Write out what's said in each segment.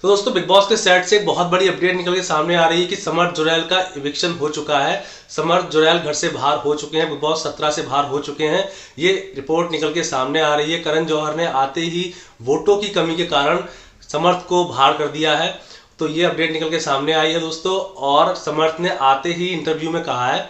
तो दोस्तों big boss के सेट से एक बहुत बड़ी अपडेट निकल के सामने आ रही है कि समर्थ जुरैल का इविक्शन हो चुका है। समर्थ जुरैल घर से बाहर हो चुके हैं, बिग बॉस 17 से बाहर हो चुके हैं। ये रिपोर्ट निकल के सामने आ रही है। करण जौहर ने आते ही वोटों की कमी के कारण समर्थ को बाहर कर दिया है। तो ये अपडेट निकल के सामने आई है दोस्तों। और समर्थ ने आते ही इंटरव्यू में कहा है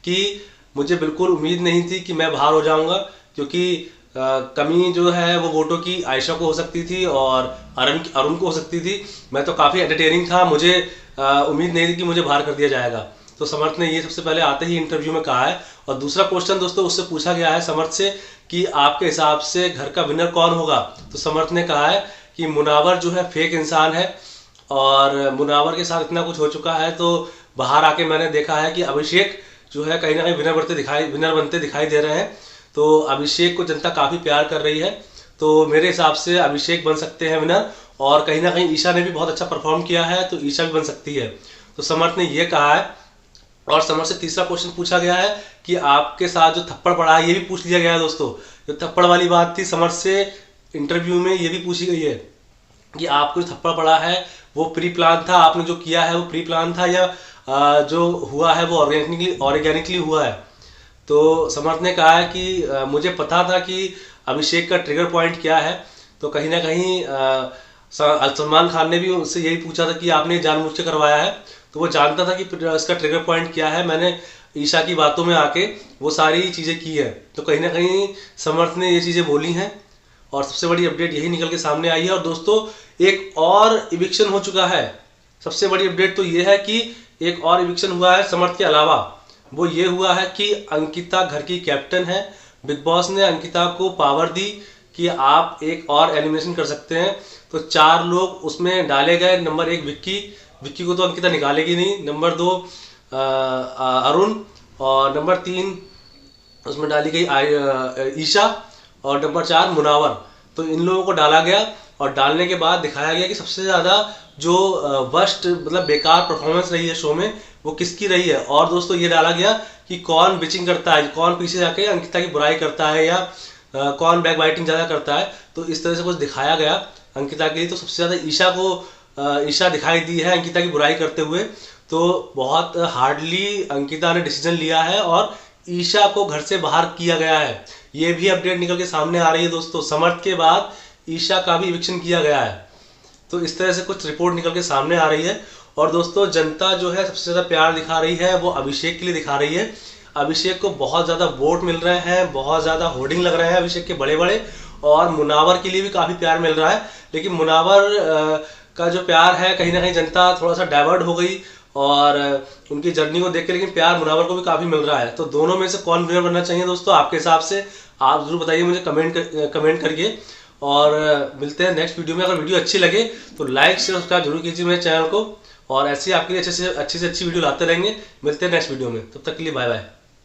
कि मुझे बिल्कुल उम्मीद नहीं थी कि मैं बाहर हो जाऊंगा, क्योंकि कमी जो है वो वोटों की आयशा को हो सकती थी और अरुण को हो सकती थी। मैं तो काफ़ी एंटरटेनिंग था, मुझे उम्मीद नहीं थी कि मुझे बाहर कर दिया जाएगा। तो समर्थ ने ये सबसे पहले आते ही इंटरव्यू में कहा है। और दूसरा क्वेश्चन दोस्तों उससे पूछा गया है समर्थ से कि आपके हिसाब से घर का विनर कौन होगा। तो समर्थ ने कहा है कि मुनावर जो है फेक इंसान है और मुनावर के साथ इतना कुछ हो चुका है, तो बाहर आके मैंने देखा है कि अभिषेक जो है कहीं ना कहीं विनर बनते दिखाई दे रहे हैं। तो अभिषेक को जनता काफ़ी प्यार कर रही है, तो मेरे हिसाब से अभिषेक बन सकते हैं विनर। और कहीं ना कहीं ईशा ने भी बहुत अच्छा परफॉर्म किया है, तो ईशा भी बन सकती है। तो समर्थ ने ये कहा है। और समर्थ से तीसरा क्वेश्चन पूछा गया है कि आपके साथ जो थप्पड़ पड़ा है, ये भी पूछ लिया गया है दोस्तों। जो थप्पड़ वाली बात थी समर्थ से इंटरव्यू में ये भी पूछी गई है कि आपको जो थप्पड़ पड़ा है वो प्री प्लान था, आपने जो किया है वो प्री प्लान था या जो हुआ है वो ऑर्गेनिकली हुआ है। तो समर्थ ने कहा है कि मुझे पता था कि अभिषेक का ट्रिगर पॉइंट क्या है। तो कहीं ना कहीं सलमान खान ने भी उससे यही पूछा था कि आपने जानबूझ के करवाया है, तो वो जानता था कि इसका ट्रिगर पॉइंट क्या है। मैंने ईशा की बातों में आके वो सारी चीज़ें की है। तो कहीं ना कहीं समर्थ ने ये चीज़ें बोली हैं और सबसे बड़ी अपडेट यही निकल के सामने आई है। और दोस्तों एक और इविक्शन हो चुका है। सबसे बड़ी अपडेट तो ये है कि एक और इविक्शन हुआ है समर्थ के अलावा। वो ये हुआ है कि अंकिता घर की कैप्टन है। बिग बॉस ने अंकिता को पावर दी कि आप एक और एलिमिनेशन कर सकते हैं। तो 4 लोग उसमें डाले गए। नंबर 1 विक्की को तो अंकिता निकालेगी नहीं। नंबर 2 अरुण और नंबर 3 उसमें डाली गई ईशा और नंबर 4 मुनावर। तो इन लोगों को डाला गया और डालने के बाद दिखाया गया कि सबसे ज़्यादा जो वर्स्ट मतलब बेकार परफॉर्मेंस रही है शो में वो किसकी रही है। और दोस्तों ये डाला गया कि कौन बिचिंग करता है, कौन पीछे जाके अंकिता की बुराई करता है या कौन बैक बाइटिंग ज़्यादा करता है। तो इस तरह से कुछ दिखाया गया अंकिता के लिए। तो सबसे ज़्यादा ईशा दिखाई दी है अंकिता की बुराई करते हुए। तो बहुत हार्डली अंकिता ने डिसीजन लिया है और ईशा को घर से बाहर किया गया है। ये भी अपडेट निकल के सामने आ रही है दोस्तों। समर्थ के बाद ईशा का भी इविक्शन किया गया है। तो इस तरह से कुछ रिपोर्ट निकल के सामने आ रही है। और दोस्तों जनता जो है सबसे ज़्यादा प्यार दिखा रही है वो अभिषेक के लिए दिखा रही है। अभिषेक को बहुत ज़्यादा वोट मिल रहे हैं, बहुत ज़्यादा होर्डिंग लग रहे हैं अभिषेक के बड़े बड़े। और मुनावर के लिए भी काफ़ी प्यार मिल रहा है। लेकिन मुनावर का जो प्यार है कहीं ना कहीं जनता थोड़ा सा डाइवर्ट हो गई और उनकी जर्नी को देख के, लेकिन प्यार मुनावर को भी काफ़ी मिल रहा है। तो दोनों में से कौन विनर बनना चाहिए दोस्तों आपके हिसाब से, आप जरूर बताइए मुझे कमेंट करके। और मिलते हैं नेक्स्ट वीडियो में। अगर वीडियो अच्छी लगे तो लाइक शेयर सब्सक्राइब जरूर कीजिए मेरे चैनल को। और ऐसी आपके लिए अच्छी से अच्छी वीडियो लाते रहेंगे। मिलते हैं नेक्स्ट वीडियो में, तब तक के लिए बाय बाय।